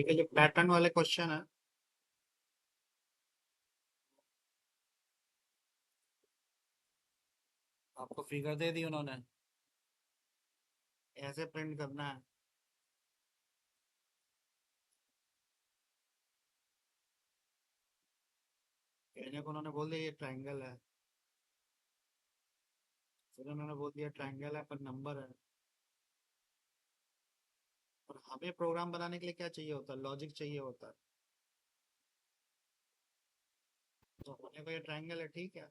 ठीक है, जो पैटर्न वाले क्वेश्चन है आपको फिगर दे दी उन्होंने, ऐसे प्रिंट करना है। कहने को उन्होंने बोल दिया ये ट्रायंगल है, फिर उन्होंने बोल दिया ट्रायंगल है पर नंबर है। और हमें प्रोग्राम बनाने के लिए क्या चाहिए होता है? लॉजिक चाहिए होता है। तो होने को ये ट्रायंगल है, ठीक है,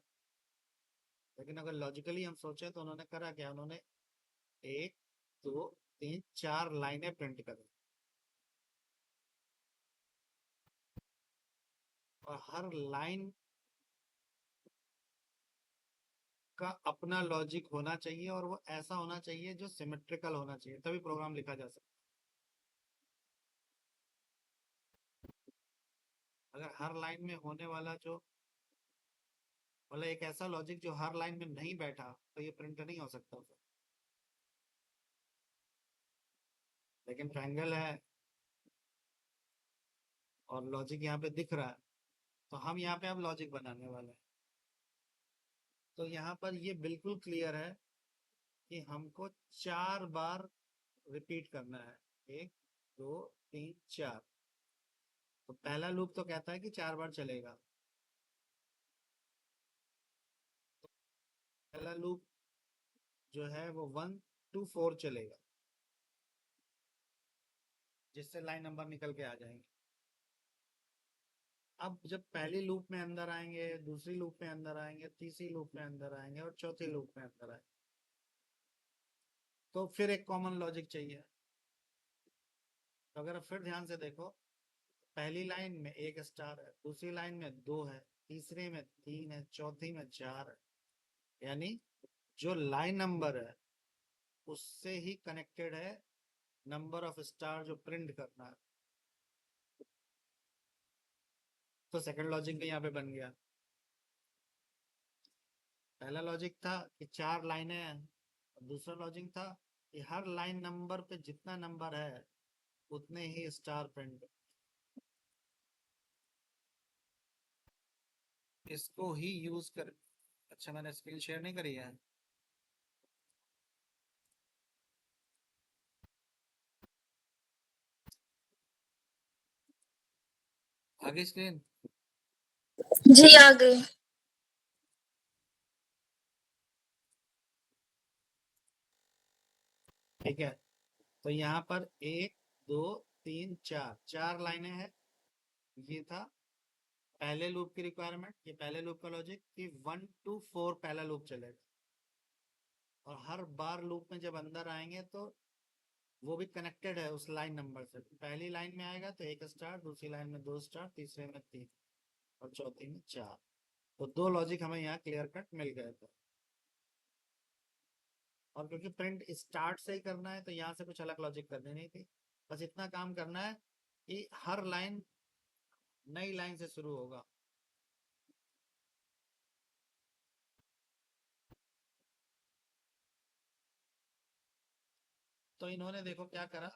लेकिन अगर लॉजिकली हम सोचे तो उन्होंने करा क्या? उन्होंने एक, दो, तीन, चार लाइनें प्रिंट करी और हर लाइन का अपना लॉजिक होना चाहिए और वो ऐसा होना चाहिए जो सिमेट्रिकल होना चाहिए, तभी प्रोग्राम लिखा जा सकता है। अगर हर लाइन में होने वाला जो मतलब एक ऐसा लॉजिक जो हर लाइन में नहीं बैठा तो ये प्रिंट नहीं हो सकता फिर। लेकिन ट्रायंगल है और लॉजिक यहाँ पे दिख रहा है, तो हम यहाँ पे अब लॉजिक बनाने वाले हैं। तो यहाँ पर ये बिल्कुल क्लियर है कि हमको 4 बार रिपीट करना है। 1, 2, 3, 4। तो पहला लूप तो कहता है कि 4 बार चलेगा। पहला लूप जो है वो 1 to 4 चलेगा, जिससे लाइन नंबर निकल के आ जाएंगे। अब जब पहली लूप में अंदर आएंगे, दूसरी लूप में अंदर आएंगे, तीसरी लूप में अंदर आएंगे और चौथी लूप में अंदर आएंगे, तो फिर एक कॉमन लॉजिक चाहिए। तो अगर फिर ध्यान से देखो, पहली लाइन में एक स्टार है, दूसरी लाइन में 2 है, तीसरे में 3 है, चौथी में 4 है। यानी जो लाइन नंबर है उससे ही कनेक्टेड है नंबर ऑफ स्टार जो प्रिंट करना है। तो सेकंड लॉजिक भी यहाँ पे बन गया। पहला लॉजिक था कि 4 लाइनें हैं, और दूसरा लॉजिक था कि हर लाइन नंबर पे जितना नंबर है उतने ही स्टार प्रिंट। इसको ही यूज कर। अच्छा, मैंने स्क्रीन शेयर नहीं करी है। आगे स्क्रीन। जी आ गई। ठीक है, तो यहाँ पर 1, 2, 3, 4 4 लाइनें हैं। ये था पहले लूप की रिक्वायरमेंट, ये पहले लूप का लॉजिक कि 1 to 4 पहला लूप चलेगा। और हर बार लूप में जब अंदर आएंगे तो वो भी कनेक्टेड है उस लाइन नंबर से। पहली लाइन में आएगा तो 1 स्टार, दूसरी लाइन में 2 स्टार, तीसरे में 3 और चौथी में 4। तो 2 लॉजिक हमें यहाँ क्लियर कट मिल गए थे। और क्योंकि प्रिंट स्टार्ट से ही करना है तो यहाँ से कुछ अलग लॉजिक करनी नहीं थी। बस इतना काम करना है कि हर लाइन नई लाइन से शुरू होगा। तो इन्होंने देखो क्या करा,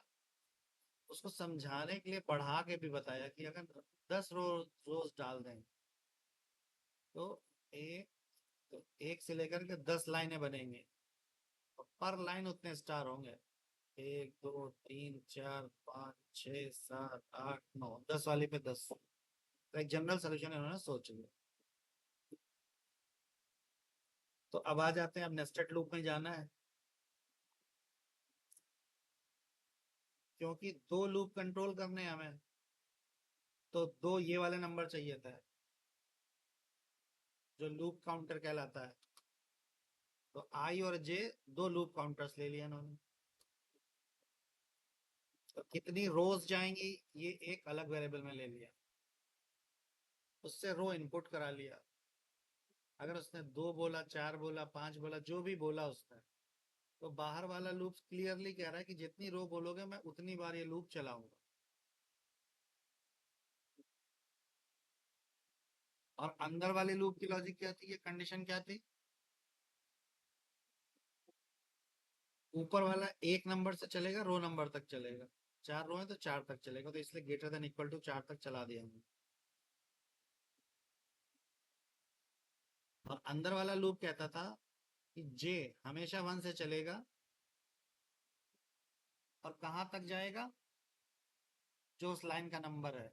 उसको समझाने के लिए बढ़ा के भी बताया कि अगर 10 रोज डाल दें तो एक तो 1 से लेकर के 10 लाइनें बनेंगी और पर लाइन उतने स्टार होंगे। 1, 2, 3, 4, 5, 6, 7, 8, 9, 10 वाली पे 10। तो एक जनरल सोल्यूशन इन्होंने सोच लिया। तो अब आ जाते हैं, अब नेस्टेड लूप में जाना है, क्योंकि 2 लूप कंट्रोल करने हैं हमें, तो 2 ये वाले नंबर चाहिए था जो लूप काउंटर कहलाता है। तो आई और जे 2 लूप काउंटर्स ले लिया इन्होंने। तो कितनी रोज जाएंगी ये एक अलग वेरिएबल में ले लिया, उससे रो इनपुट करा लिया। अगर उसने 2 बोला, 4 बोला, 5 बोला, जो भी बोला उसने, तो बाहर वाला लूप क्लियरली कह रहा है कि जितनी रो बोलोगे मैं उतनी बार ये लूप चलाऊंगा। और अंदर वाले लूप की लॉजिक क्या थी, ये कंडीशन क्या थी? ऊपर वाला एक नंबर से चलेगा, रो नंबर तक चलेगा। 4 रो है तो 4 तक चलेगा, तो इसलिए ग्रेटर देन इक्वल टू 4 तक चला दिया हमने। और अंदर वाला लूप कहता था कि जे हमेशा 1 से चलेगा और कहां तक जाएगा, जो उस लाइन का नंबर है।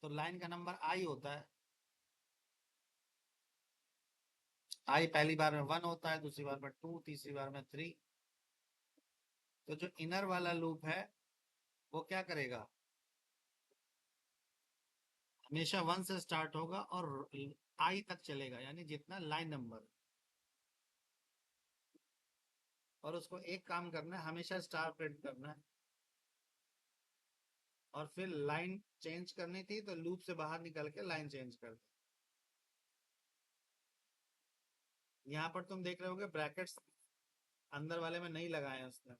तो लाइन का नंबर आई होता है, आई पहली बार में 1 होता है, दूसरी बार में 2, तीसरी बार में 3। तो जो इनर वाला लूप है वो क्या करेगा, हमेशा 1 से स्टार्ट होगा और आई तक चलेगा, यानी जितना लाइन नंबर। और उसको एक काम करना है, हमेशा स्टार प्रिंट करना है। और फिर लाइन चेंज करनी थी तो लूप से बाहर निकल के लाइन चेंज कर दे। यहाँ पर तुम देख रहे होगे ब्रैकेट्स अंदर वाले में नहीं लगाए हैं उसने।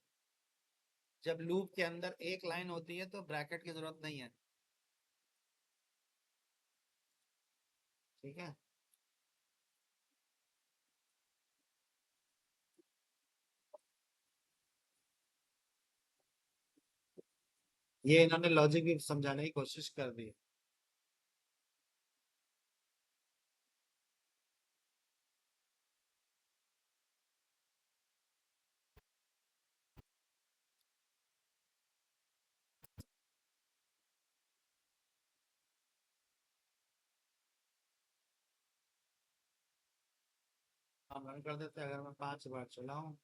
जब लूप के अंदर एक लाइन होती है तो ब्रैकेट की जरूरत नहीं है, ठीक है। ये इन्होंने लॉजिक भी समझाने की कोशिश कर दी। हम रन कर देते अगर मैं 5 बार चलाऊं।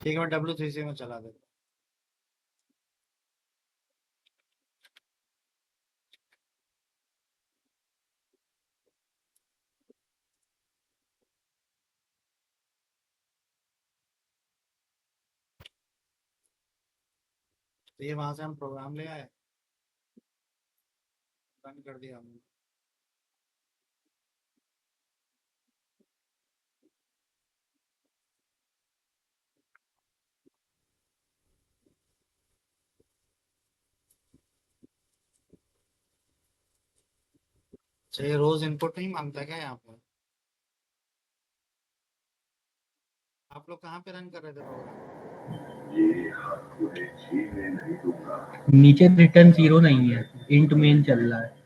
ठीक है, मैं W3C में चला देता हूँ। तो ये वहां से हम प्रोग्राम ले आए, रन कर दिया हमने। चाहिए रोज इनपुट नहीं मांगता क्या यहाँ पर? आप लोग कहाँ पे रन कर रहे थे प्रोग्राम? नीचे रिटर्न 0 नहीं है, इंट मेन चल रहा है।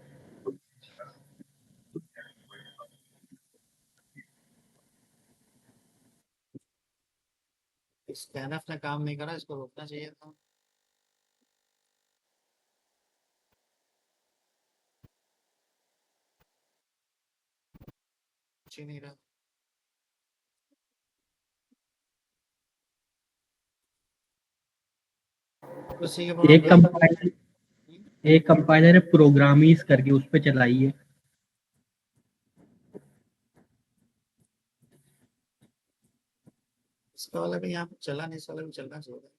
स्कैनफ ने काम नहीं करा, इसको रोकना चाहिए था। कुछ ही नहीं रहा। उसी के एक प्रोग्राम कंपाइलर एक कंपाइलर है प्रोग्रामीज करके, उस पे चलाइए। इसका वाला भी यहाँ पे चला नहीं, इस वाला भी चलना चाहिए।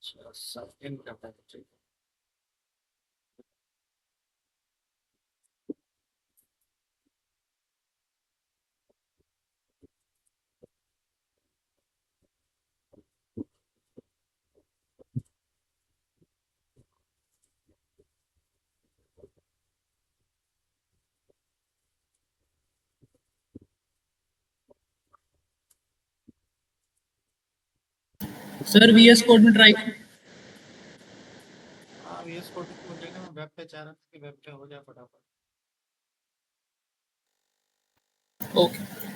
अच्छा, सब इन करता है, ठीक है। सर VS कोड में ट्राई। हाँ VS कोड हो जाएगा। मैं वेब पे चाह रहा था कि वेब पे हो जाए फटाफट। ओके।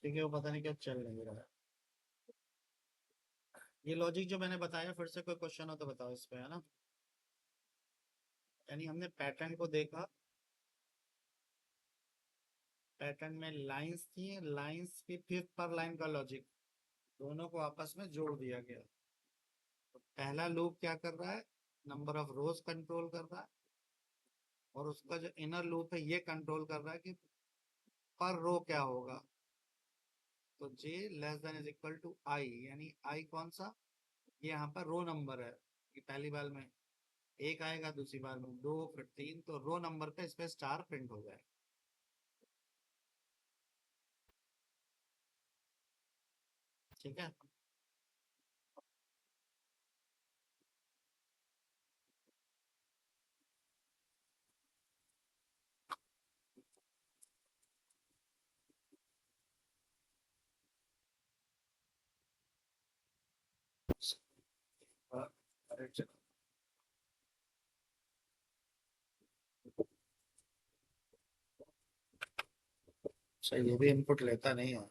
ठीक है, वो पता नहीं क्या चल नहीं रहा है। ये लॉजिक जो मैंने बताया, फिर से कोई क्वेश्चन हो तो बताओ इस पे, है ना। यानी हमने पैटर्न को देखा, पैटर्न में लाइंस थी, लाइंस की फिफ्थ पर लाइन का लॉजिक दोनों को आपस में जोड़ दिया गया। तो पहला लूप क्या कर रहा है, नंबर ऑफ रोज कंट्रोल कर रहा है, और उसका जो इनर लूप है ये कंट्रोल कर रहा है कि पर रो क्या होगा। तो j less than is equal to I, यानी आई कौन सा, ये यहाँ पर रो नंबर है कि पहली बार में एक आएगा, दूसरी बार में दो, फिर तीन, तो रो नंबर पे इस पे स्टार प्रिंट हो जाए। ठीक है। सही, ये भी इनपुट लेता नहीं है।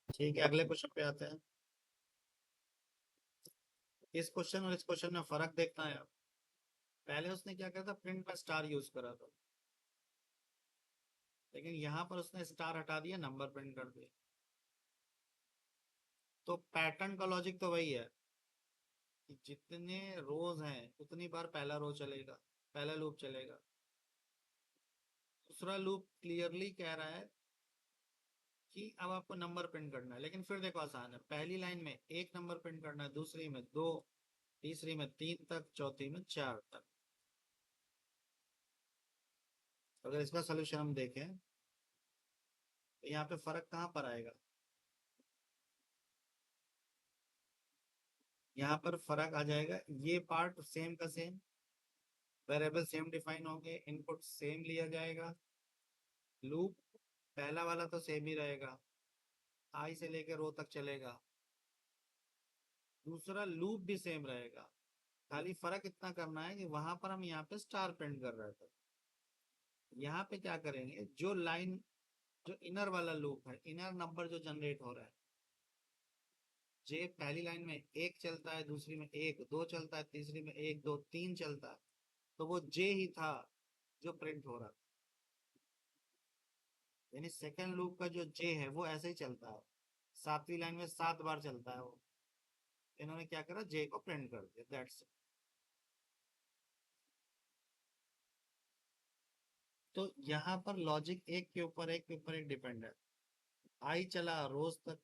ठीक है, अगले क्वेश्चन पे आते हैं। इस क्वेश्चन और इस क्वेश्चन में फर्क देखना है। पहले उसने क्या करा था, प्रिंट में स्टार यूज करा था, लेकिन यहाँ पर उसने स्टार हटा दिया, नंबर प्रिंट कर दिया। तो पैटर्न का लॉजिक तो वही है कि जितने रोज हैं उतनी बार पहला रो चलेगा, पहला लूप चलेगा। दूसरा लूप क्लियरली कह रहा है कि अब आपको नंबर प्रिंट करना है, लेकिन फिर देखो आसान है, पहली लाइन में एक नंबर प्रिंट करना है, दूसरी में दो, तीसरी में तीन तक, चौथी में चार तक। अगर इसका सोल्यूशन हम देखें तो यहाँ पे फर्क कहाँ पर आएगा, यहाँ पर फर्क आ जाएगा, ये पार्ट सेम का सेम, वेरिएबल सेम डिफाइन होंगे, इनपुट सेम लिया जाएगा, लूप पहला वाला तो सेम ही रहेगा, आई से लेकर रो तक चलेगा, दूसरा लूप भी सेम रहेगा। खाली फर्क इतना करना है कि वहां पर हम यहाँ पे स्टार प्रिंट कर रहे थे, यहाँ पे क्या करेंगे, जो लाइन, जो इनर वाला लूप है, इनर नंबर जो जनरेट हो रहा है, जे पहली लाइन में एक चलता है, दूसरी में एक, दो चलता है, तीसरी में एक, दो, तीन चलता है, तो वो जे ही था जो प्रिंट हो रहा था। यानी सेकेंड लूप का जो जे है वो ऐसे ही चलता है, सातवीं लाइन में 7 बार चलता है वो। इन्होंने क्या करा, जे को प्रिंट कर दिया, दैट्स इट। तो यहाँ पर लॉजिक एक के ऊपर एक के ऊपर एक डिपेंड है। आई चला रोज तक,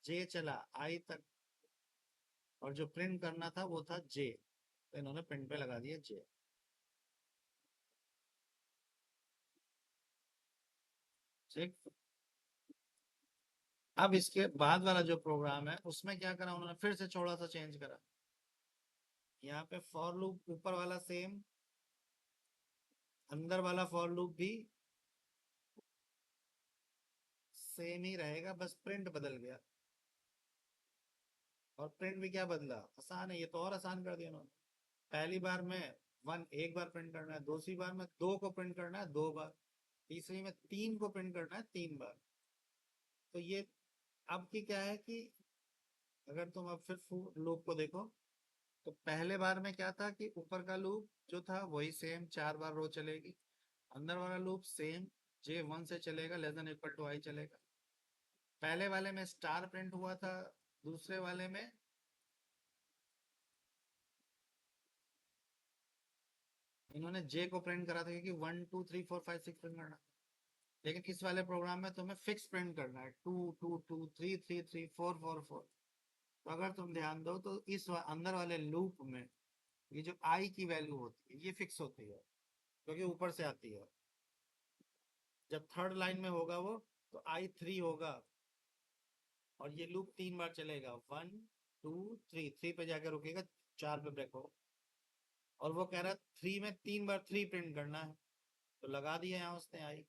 जे चला आई तक, और जो प्रिंट करना था वो था जे, तो इन्होंने प्रिंट पे लगा दिया जे। ठीक। अब इसके बाद वाला जो प्रोग्राम है उसमें क्या करा उन्होंने, फिर से थोड़ा सा चेंज करा। यहाँ पे फॉर लूप ऊपर वाला सेम, अंदर वाला फॉर लूप भी सेम ही रहेगा, बस प्रिंट बदल गया। और प्रिंट भी क्या बदला, आसान है, ये तो और आसान कर दिया उन्होंने। पहली बार में वन एक बार प्रिंट करना है, दूसरी बार में दो को प्रिंट करना है दो बार, तीसरी में तीन को प्रिंट करना है तीन बार। तो ये अब की क्या है कि अगर तुम अब फिर लूप को देखो, तो पहले बार में क्या था कि ऊपर का लूप जो था वही सेम 4 बार रो चलेगी, अंदर वाला लूप सेम J1 से चलेगा, less than equal to I चलेगा। पहले वाले में स्टार प्रिंट हुआ था, दूसरे वाले में इन्होंने J को प्रिंट करा था क्योंकि 1 2 3 4 5 6 प्रिंट करना। लेकिन इस वाले प्रोग्राम में तुम्हें फिक्स प्रिंट करना है 2 2 2 3 3 3 4 4 4। तो अगर तुम ध्यान दो तो अंदर वाले लूप में ये जो I की वैल्यू होती है ये फिक्स होती है क्योंकि ऊपर से आती है। जब थर्ड लाइन में होगा वो तो I3 होगा और ये लूप 3 बार चलेगा, 1 2 3, 3 पे जाकर रुकेगा, 4 पे ब्रेक होगा। और वो कह रहा है 3 में 3 बार 3 प्रिंट करना है, तो लगा दिया यहाँ उसने आई।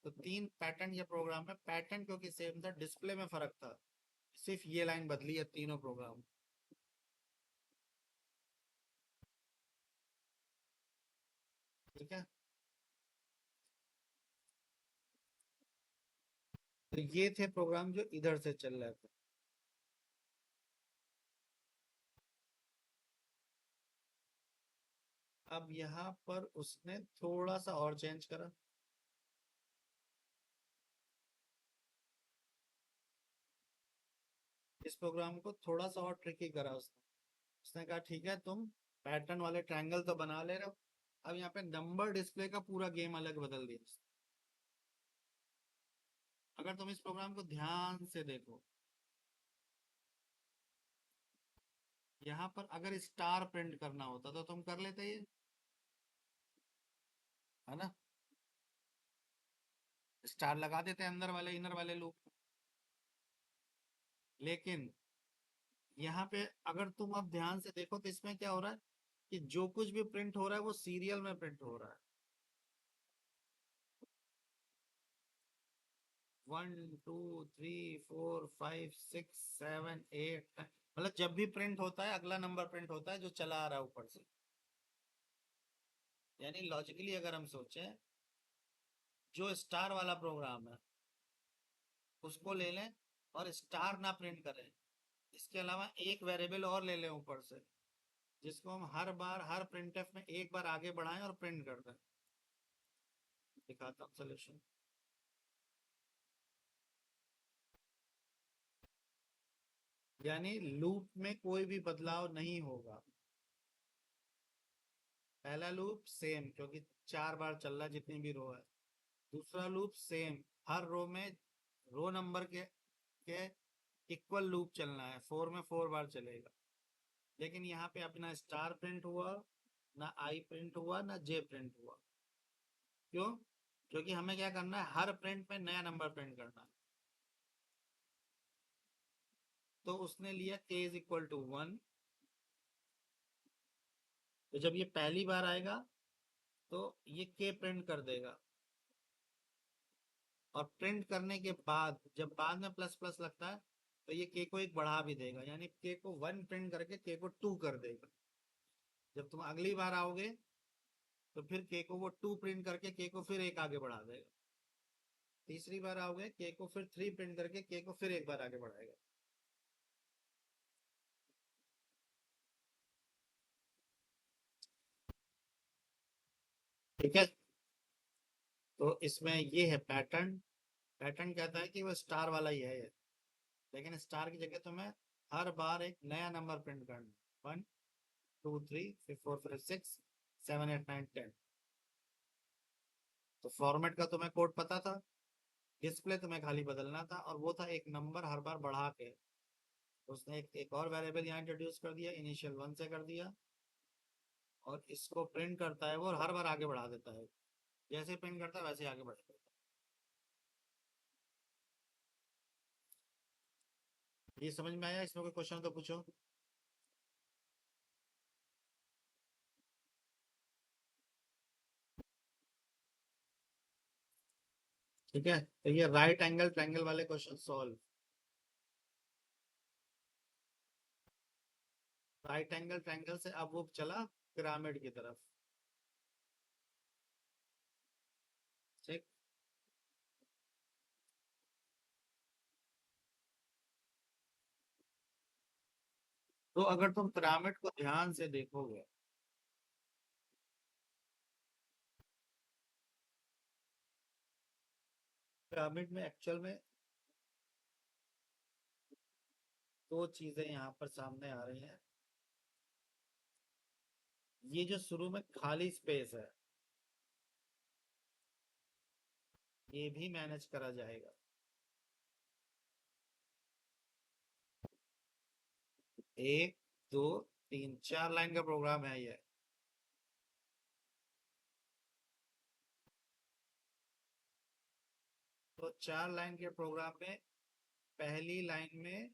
तो 3 पैटर्न ये प्रोग्राम है, पैटर्न क्योंकि सेम था, डिस्प्ले में फर्क था, सिर्फ ये लाइन बदली है तीनों प्रोग्राम। ठीक है, तो ये थे प्रोग्राम जो इधर से चल रहे थे। अब यहाँ पर उसने थोड़ा सा और चेंज करा, इस प्रोग्राम को थोड़ा सा और ट्रिकी करा उसने। उसने कहा ठीक है तुम पैटर्न वाले ट्रायंगल तो बना ले रहे हो, अब यहाँ पे नंबर डिस्प्ले का पूरा गेम अलग बदल दिया उसने। अगर तुम इस प्रोग्राम को ध्यान से देखो, यहाँ पर अगर स्टार प्रिंट करना होता तो तुम कर लेते ये, है ना, स्टार लगा देते अंदर वाले इनर वाले लूप। लेकिन यहाँ पे अगर तुम अब ध्यान से देखो तो इसमें क्या हो रहा है कि जो कुछ भी प्रिंट हो रहा है वो सीरियल में प्रिंट हो रहा है। 1 2 3 4 5 6 7 8, मतलब जब भी प्रिंट होता है अगला नंबर प्रिंट होता है जो चला आ रहा है ऊपर से। यानी लॉजिकली अगर हम सोचें, जो स्टार वाला प्रोग्राम है उसको ले लें और स्टार ना प्रिंट करें, इसके अलावा एक वेरिएबल और ले लें ऊपर से जिसको हम हर बार हर प्रिंटफ में एक बार आगे बढ़ाएं और प्रिंट कर दें। दिखाता हूँ सोल्यूशन। यानी लूप में कोई भी बदलाव नहीं होगा, पहला लूप सेम क्योंकि 4 बार चल रहा है जितनी भी रो है, दूसरा लूप सेम, हर रो में रो नंबर के इक्वल लूप चलना है, 4 में 4 बार चलेगा। लेकिन यहाँ पे अपना स्टार प्रिंट हुआ ना, आई प्रिंट हुआ ना, जे प्रिंट हुआ। क्यों? क्योंकि हमें क्या करना है, हर प्रिंट में नया नंबर प्रिंट करना है। तो उसने लिया k इज इक्वल टू 1, तो जब ये पहली बार आएगा तो ये k प्रिंट कर देगा, और प्रिंट करने के बाद जब बाद में प्लस प्लस लगता है तो ये k को एक बढ़ा भी देगा, यानी k को 1 प्रिंट करके k को 2 कर देगा। जब तुम अगली बार आओगे तो फिर k को वो 2 प्रिंट करके k को फिर एक आगे बढ़ा देगा। तीसरी बार आओगे k को फिर 3 प्रिंट करके k को फिर एक बार आगे बढ़ाएगा। ठीक है, तो इसमें ये है पैटर्न। पैटर्न कहता है कि वो स्टार वाला ही है ये, लेकिन स्टार की जगह तुम्हें हर बार एक नया नंबर प्रिंट करना, 1 2 3 फिर 4 5 6 7 8 9 10। तो फॉर्मेट का तुम्हें कोड पता था, डिस्प्ले तुम्हें खाली बदलना था, और वो था एक नंबर हर बार बढ़ा के। तो उसने एक और वेरिएबल यहाँ इंट्रोड्यूस कर दिया, इनिशियल 1 से कर दिया, और इसको प्रिंट करता है वो और हर बार आगे बढ़ा देता है, जैसे प्रिंट करता है वैसे आगे बढ़ देता है। ये समझ में आया? इसमें कोई क्वेश्चन तो पूछो। ठीक है, तो ये राइट एंगल ट्रायंगल वाले question solve. Right angle triangle से अब वो चला पिरामिड की तरफ। ठीक, तो अगर तुम पिरामिड को ध्यान से देखोगे, पिरामिड में एक्चुअल में दो चीजें यहाँ पर सामने आ रही हैं। ये जो शुरू में खाली स्पेस है, ये भी मैनेज करा जाएगा। एक, दो, तीन, 4 लाइन का प्रोग्राम है ये। तो 4 लाइन के प्रोग्राम में पहली लाइन में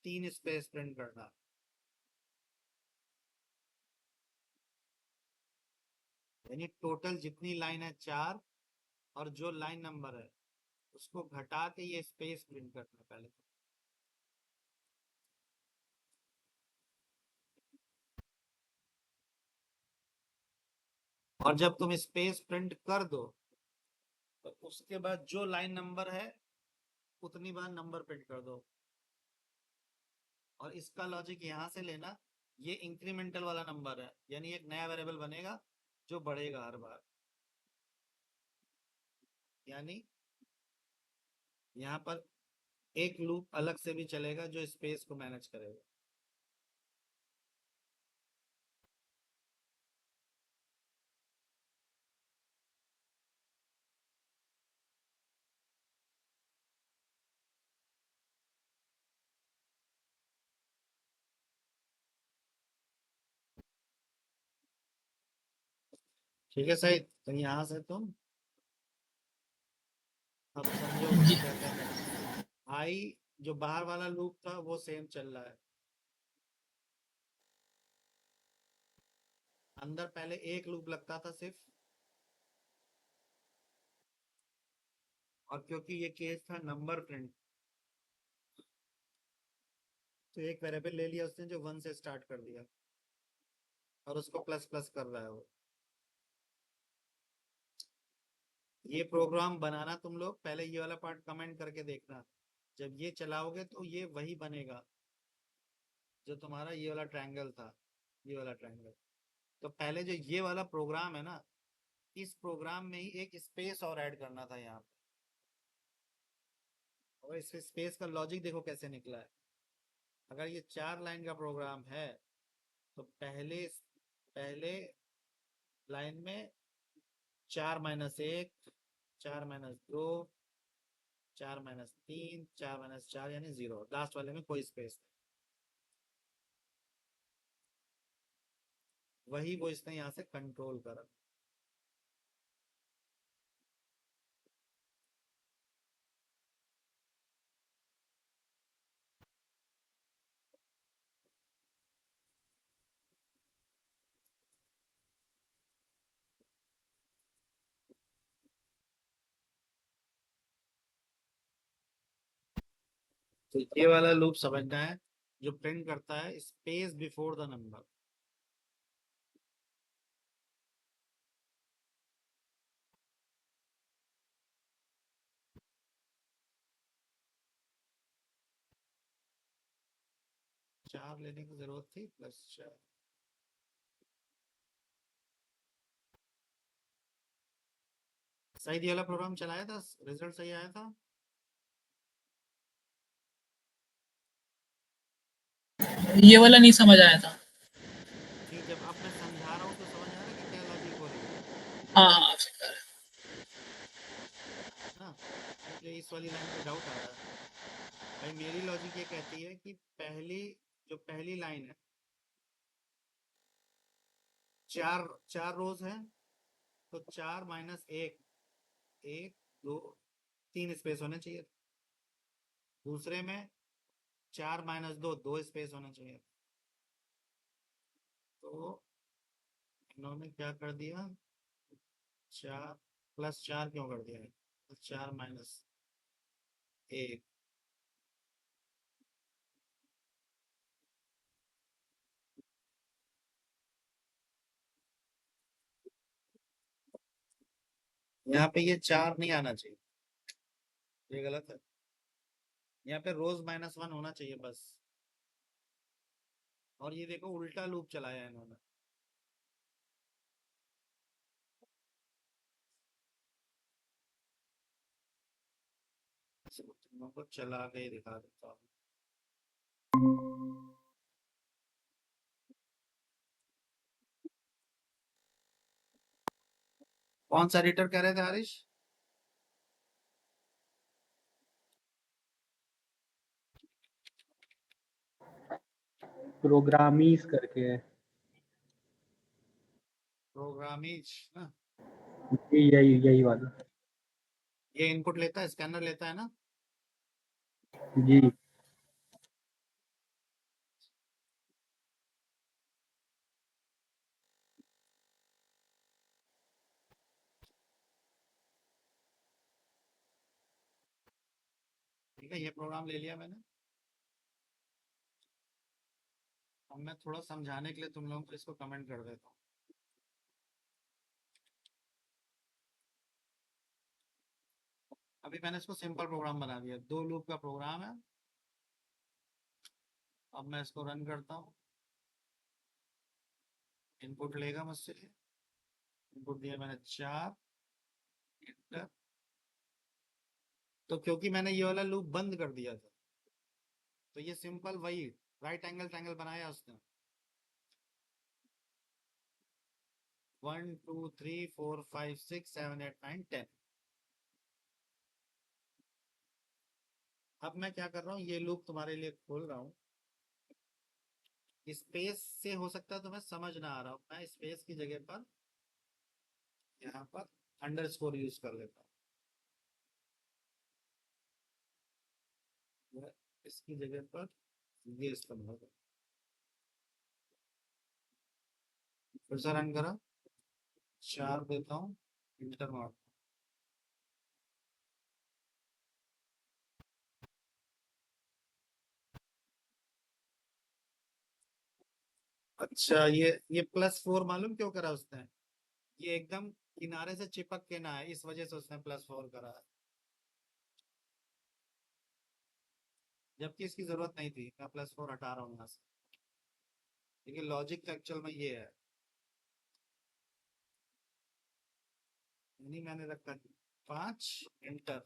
3 स्पेस प्रिंट करना, यानी टोटल जितनी लाइन है 4, और जो लाइन नंबर है उसको घटा के ये स्पेस प्रिंट करना पहले। और जब तुम स्पेस प्रिंट कर दो तो उसके बाद जो लाइन नंबर है उतनी बार नंबर प्रिंट कर दो। और इसका लॉजिक यहां से लेना, ये इंक्रीमेंटल वाला नंबर है, यानी एक नया वेरिएबल बनेगा जो बढ़ेगा हर बार। यानी यहाँ पर एक लूप अलग से भी चलेगा जो स्पेस को मैनेज करेगा। ठीक है सही। तो यहाँ से तुम अब समझोगे जी क्या क्या करना है। आई जो बाहर वाला लूप था वो सेम चल रहा है। अंदर पहले एक लूप लगता था सिर्फ, और क्योंकि ये केस था नंबर प्रिंट, तो एक वेरिएबल ले लिया उसने जो 1 से स्टार्ट कर दिया, और उसको प्लस प्लस कर रहा है वो। ये प्रोग्राम बनाना तुम लोग पहले ये वाला पार्ट कमेंट करके देखना। जब ये चलाओगे तो ये वही बनेगा जो तुम्हारा ये वाला ट्रायंगल था, ये वाला ट्रायंगल। तो पहले जो ये वाला प्रोग्राम है ना, इस प्रोग्राम में ही एक स्पेस और ऐड करना था यहाँ पे। और इस स्पेस का लॉजिक देखो कैसे निकला है। अगर ये 4 लाइन का प्रोग्राम है तो पहले पहले लाइन में 4-1, 4-2, 4-3, 4-4 यानी 0, लास्ट वाले में कोई स्पेस नहीं। वही वो इसने यहाँ से कंट्रोल करा। तो ये वाला लूप समझना है जो प्रिंट करता है स्पेस बिफोर द नंबर। चार लेने की जरूरत थी, +4। सही दिया वाला प्रोग्राम चलाया था, रिजल्ट सही आया था। ये वाला नहीं समझ आया था। ठीक, जब अब मैं समझा रहा हूँ तो समझ आ रहा है कि क्या लॉजिक हो रही है हाँ हाँ आप समझा रहे ना। इसलिए इस वाली लाइन पे डाउट आ रहा है। भाई मेरी लॉजिक ये कहती है कि पहली लाइन है, चार चार रोज है, तो 4-1, 1-2-3 स्पेस होने चाहिए। दूसरे में 4-2, 2 स्पेस होने चाहिए। तो इन्होंने क्या कर दिया, 4+4 क्यों कर दिया है, 4-1। यहाँ पे ये 4 नहीं आना चाहिए, ये गलत है। यहाँ पे रोज -1 होना चाहिए बस। और ये देखो उल्टा लूप चलाया इन्होंने। तुम को चला के ही दिखा देता हूँ। कौन सा एडिटर कह रहे थे हरीश? प्रोग्रामीज करके है। प्रोग्रामीज ना? यही वाला। ये इनपुट लेता है, स्कैनर लेता है ना? जी। ठीक है, ये प्रोग्राम ले लिया मैंने। अब मैं थोड़ा समझाने के लिए तुम लोगों को इसको कमेंट कर देता हूँ। अभी मैंने इसको सिंपल प्रोग्राम बना दिया, 2 लूप का प्रोग्राम है। अब मैं इसको रन करता हूँ। इनपुट लेगा मुझसे, इनपुट दिया मैंने 4, एंटर। तो क्योंकि मैंने ये वाला लूप बंद कर दिया था, तो ये सिंपल वही राइट एंगल ट्रायंगल बनाया उसने। 1 2 3 4 5 6 7 8 9 10। अब मैं क्या कर रहा हूँ, ये लूप तुम्हारे लिए खोल रहा हूँ। स्पेस से हो सकता है तुम्हें समझ ना आ रहा हो, मैं स्पेस की जगह पर यहाँ पर अंडरस्कोर यूज कर लेता हूँ। इसकी जगह पर ये इस्तेमाल करो। फिर से रन करा, 4 देता हूँ, इंटर मार। अच्छा, ये +4 मालूम क्यों करा उसने? ये एकदम किनारे से चिपक के ना है, इस वजह से उसने +4 करा है, जबकि इसकी जरूरत नहीं थी। मैं +4 हटा रहा हूँ यहाँ से, लेकिन लॉजिक तो एक्चुअल में ये है। यानी मैंने रखा 5, एंटर,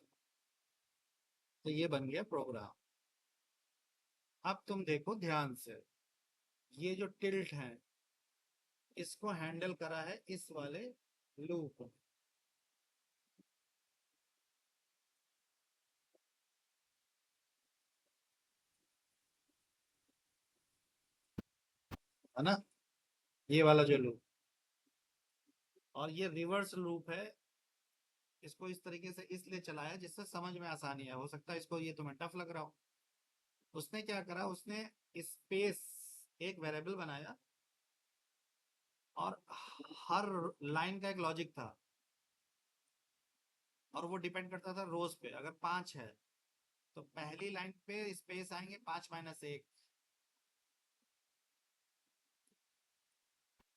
तो ये बन गया प्रोग्राम। अब तुम देखो ध्यान से, ये जो टिल्ट है इसको हैंडल करा है इस वाले लूप। है ना, ये वाला जो लूप, और ये रिवर्स लूप है। इसको इस तरीके से इसलिए चलाया जिससे समझ में आसानी है, हो सकता है इसको ये तुम्हें टफ लग रहा हो। उसने क्या करा, उसने स्पेस एक वेरिएबल बनाया, और हर लाइन का एक लॉजिक था, और वो डिपेंड करता था रोज पे। अगर 5 है तो पहली लाइन पे स्पेस आएंगे 5 - 1,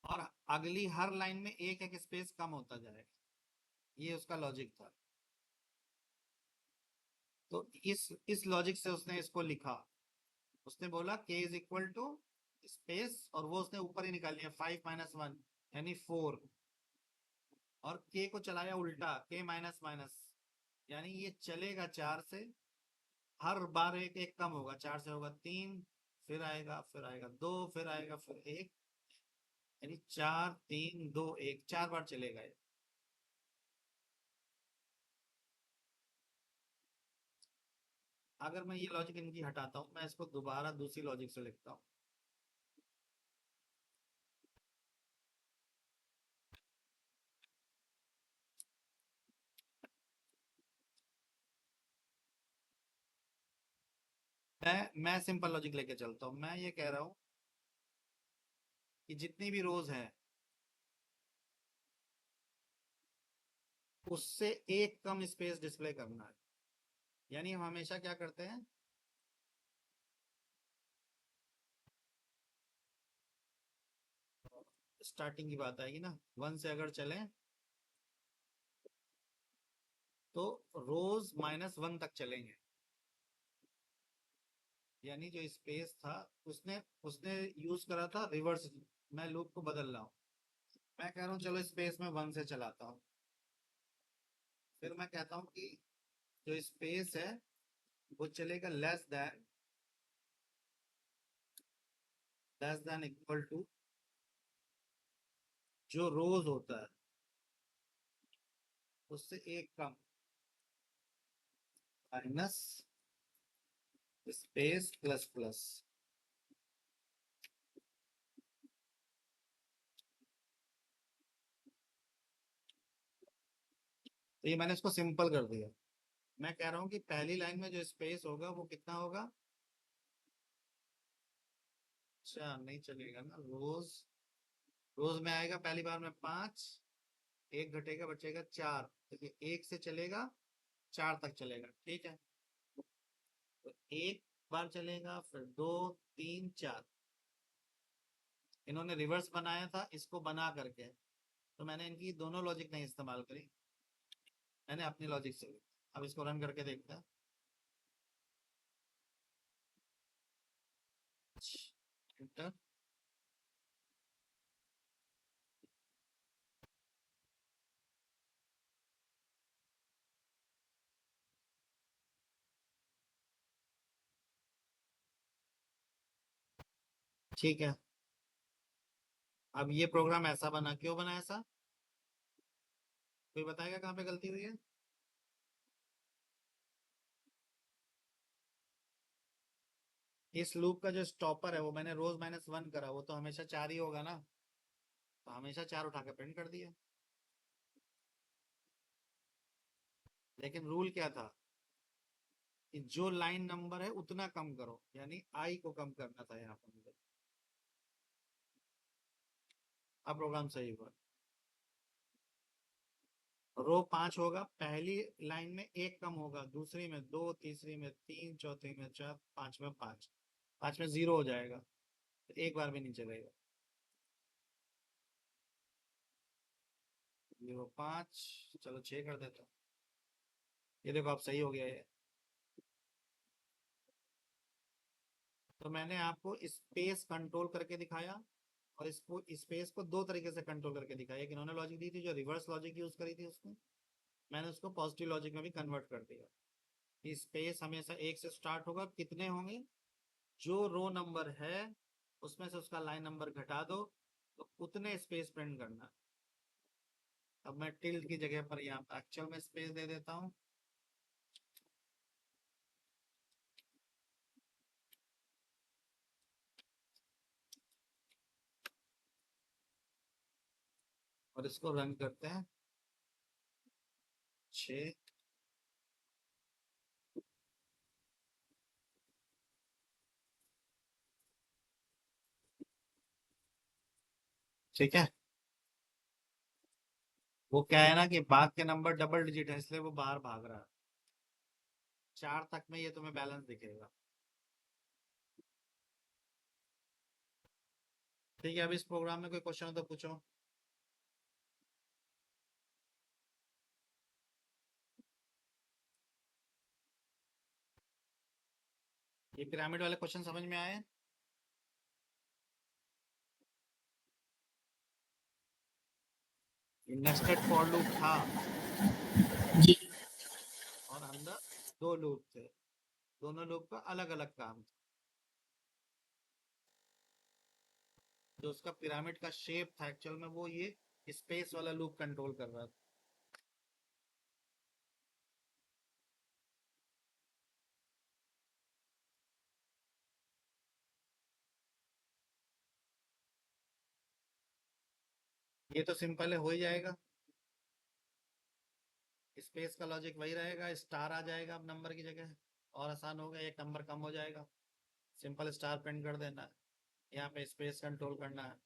और अगली हर लाइन में एक एक स्पेस कम होता जाएगा। ये उसका लॉजिक था। तो इस लॉजिक से उसने इसको लिखा। उसने बोला k is equal to space, और वो उसने ऊपर ही निकाल लिया 5 - 1 यानी 4, और k को चलाया उल्टा, k माइनस माइनस, यानी ये चलेगा 4 से। हर बार एक एक कम होगा, 4 से होगा 3, फिर आएगा 2, फिर आएगा फिर 1, यानी 4 3 2 1, 4 बार चलेगा ये। अगर मैं ये लॉजिक इनकी हटाता हूँ, मैं इसको दोबारा दूसरी लॉजिक से लिखता हूँ। मैं सिंपल लॉजिक लेके चलता हूँ। मैं ये कह रहा हूँ कि जितनी भी रोज है उससे एक कम स्पेस डिस्प्ले करना है। यानी हम हमेशा क्या करते हैं, स्टार्टिंग की बात आएगी ना, 1 से अगर चले तो रोज -1 तक चलेंगे। यानी जो स्पेस था उसने उसने यूज करा था रिवर्स। मैं लूप को बदल रहा हूँ, मैं कह रहा हूँ चलो स्पेस में 1 से चलाता हूँ, फिर मैं कहता हूँ कि जो स्पेस है वो चलेगा लेस देन इक्वल टू जो रोज होता है उससे एक कम, माइनस स्पेस प्लस प्लस। तो ये मैंने इसको सिंपल कर दिया। मैं कह रहा हूँ कि पहली लाइन में जो स्पेस होगा वो कितना होगा, अच्छा नहीं चलेगा ना, रोज रोज में आएगा पहली बार में 5, एक घटेगा बचेगा 4, तो ये 1 से चलेगा 4 तक चलेगा, ठीक है। तो एक बार चलेगा, फिर 2, 3, 4। इन्होंने रिवर्स बनाया था इसको बना करके, तो मैंने इनकी दोनों लॉजिक नहीं इस्तेमाल करी, मैंने अपनी लॉजिक से। अब इसको रन करके देखते हैं। इंटर। ठीक है, अब ये प्रोग्राम ऐसा बना, क्यों बना ऐसा, कोई बताएगा कहाँ पे गलती हुई है। इस लूप का जो स्टॉपर है वो मैंने रोज -1 करा, वो तो हमेशा 4 ही होगा ना, तो हमेशा 4 उठा के प्रिंट कर दिया। लेकिन रूल क्या था कि जो लाइन नंबर है उतना कम करो, यानी आई को कम करना था यहाँ पर मुझे। अब प्रोग्राम सही हुआ। रो 5 होगा, पहली लाइन में एक कम होगा, दूसरी में 2, तीसरी में 3, चौथी में 4, 5 में 5, 5 में 0 हो जाएगा, तो एक बार भी नहीं चलेगा। 0, 5, चलो 6 कर देता हूँ। ये देखो अब सही हो गया ये। तो मैंने आपको स्पेस कंट्रोल करके दिखाया, और इसको स्पेस को दो तरीके से कंट्रोल करके दिखाया। एक इन्होंने लॉजिक दी थी जो रिवर्स लॉजिक यूज करी थी उसमें, मैंने उसको पॉजिटिव लॉजिक में भी कन्वर्ट कर दिया कि स्पेस हमेशा 1 से स्टार्ट होगा, कितने होंगे, जो रो नंबर है उसमें से उसका लाइन नंबर घटा दो, तो उतने स्पेस प्रिंट करना। अब मैं टिल्ड की जगह पर यहाँ पर एक्चुअल में स्पेस दे देता हूँ। और इसको रन करते हैं। 6, ठीक है। वो क्या है ना कि बाद के नंबर डबल डिजिट है, इसलिए वो बाहर भाग रहा है। 4 तक में ये तुम्हें बैलेंस दिखेगा। ठीक है, अब इस प्रोग्राम में कोई क्वेश्चन हो तो पूछो। ये पिरामिड वाले क्वेश्चन समझ में आए। नेस्टेड फॉर लूप था जी। और अंदर 2 लूप थे, दोनों लूप का अलग अलग काम था। जो उसका पिरामिड का शेप था एक्चुअल में वो ये स्पेस वाला लूप कंट्रोल कर रहा था। ये तो सिंपल है, हो ही जाएगा। स्पेस का लॉजिक वही रहेगा, स्टार आ जाएगा अब नंबर की जगह, और आसान हो गया, एक नंबर कम हो जाएगा, सिंपल स्टार प्रिंट कर देना है, यहाँ पे स्पेस कंट्रोल करना है।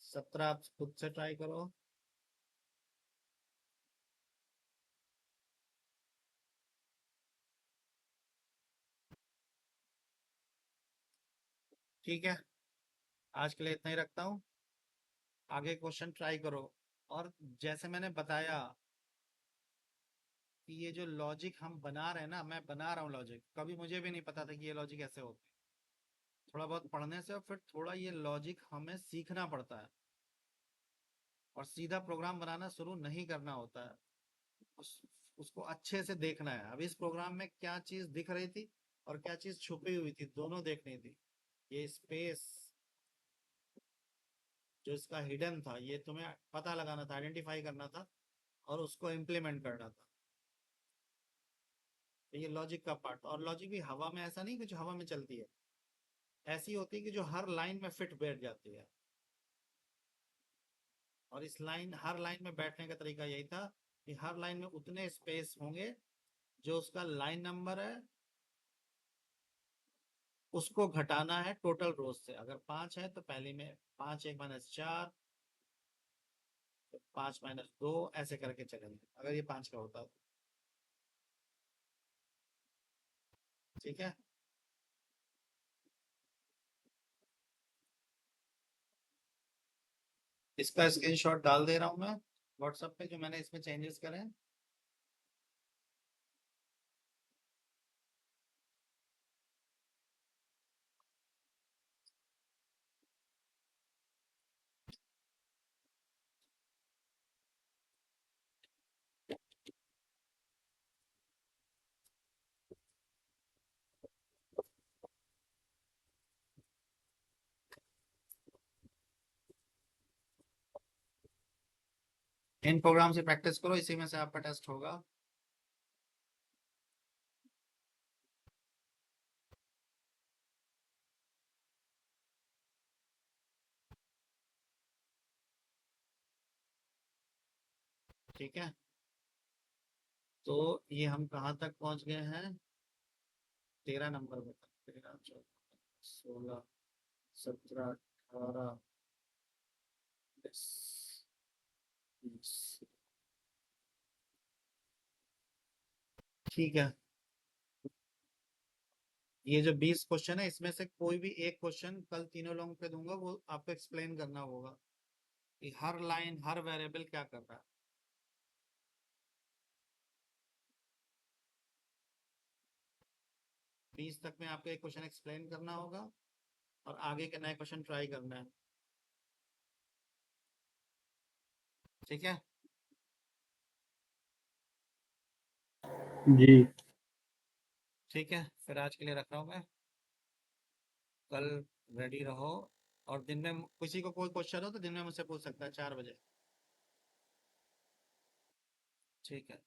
17 आप खुद से ट्राई करो। ठीक है, आज के लिए इतना ही रखता हूँ, आगे क्वेश्चन ट्राई करो। और जैसे मैंने बताया कि ये जो लॉजिक हम बना रहे हैं ना, मैं बना रहा हूँ लॉजिक, कभी मुझे भी नहीं पता था कि ये लॉजिक ऐसे होते हैं। थोड़ा बहुत पढ़ने से और फिर थोड़ा ये लॉजिक हमें सीखना पड़ता है, और सीधा प्रोग्राम बनाना शुरू नहीं करना होता है। उसको अच्छे से देखना है। अब इस प्रोग्राम में क्या चीज दिख रही थी और क्या चीज छुपी हुई थी, दोनों देखनी थी। ये स्पेस जो इसका हिडन था, ये तुम्हें पता लगाना था, आइडेंटिफाई करना था और उसको इम्प्लीमेंट करना था। तो ये लॉजिक का पार्ट। और लॉजिक भी हवा में ऐसा नहीं कि जो हवा में चलती है, ऐसी होती है कि जो हर लाइन में फिट बैठ जाती है। और इस लाइन, हर लाइन में बैठने का तरीका यही था कि हर लाइन में उतने स्पेस होंगे जो उसका लाइन नंबर है उसको घटाना है टोटल रोज से। अगर 5 है तो पहली में 5 1 -4, 5 -2, ऐसे करके चलेंगे अगर ये 5 का होता तो। ठीक है, इसका स्क्रीनशॉट डाल दे रहा हूं मैं व्हाट्सएप पे, जो मैंने इसमें चेंजेस करे हैं। इन प्रोग्राम से प्रैक्टिस करो, इसी में से आपका टेस्ट होगा। ठीक है, तो ये हम कहाँ तक पहुंच गए हैं? 13 नंबर में तक। 13 14 16 17 18 20। ठीक है, ये जो 20 क्वेश्चन है इसमें से कोई भी एक क्वेश्चन कल तीनों लोगों पे दूंगा, वो आपको एक्सप्लेन करना होगा कि हर लाइन हर वेरिएबल क्या कर रहा है। 20 तक में आपको एक क्वेश्चन एक्सप्लेन करना होगा और आगे के नए क्वेश्चन ट्राई करना है। ठीक है, जी। ठीक है, फिर आज के लिए रख रहा हूँ मैं। कल रेडी रहो, और दिन में किसी को कोई क्वेश्चन हो तो दिन में मुझसे पूछ सकता है 4 बजे। ठीक है।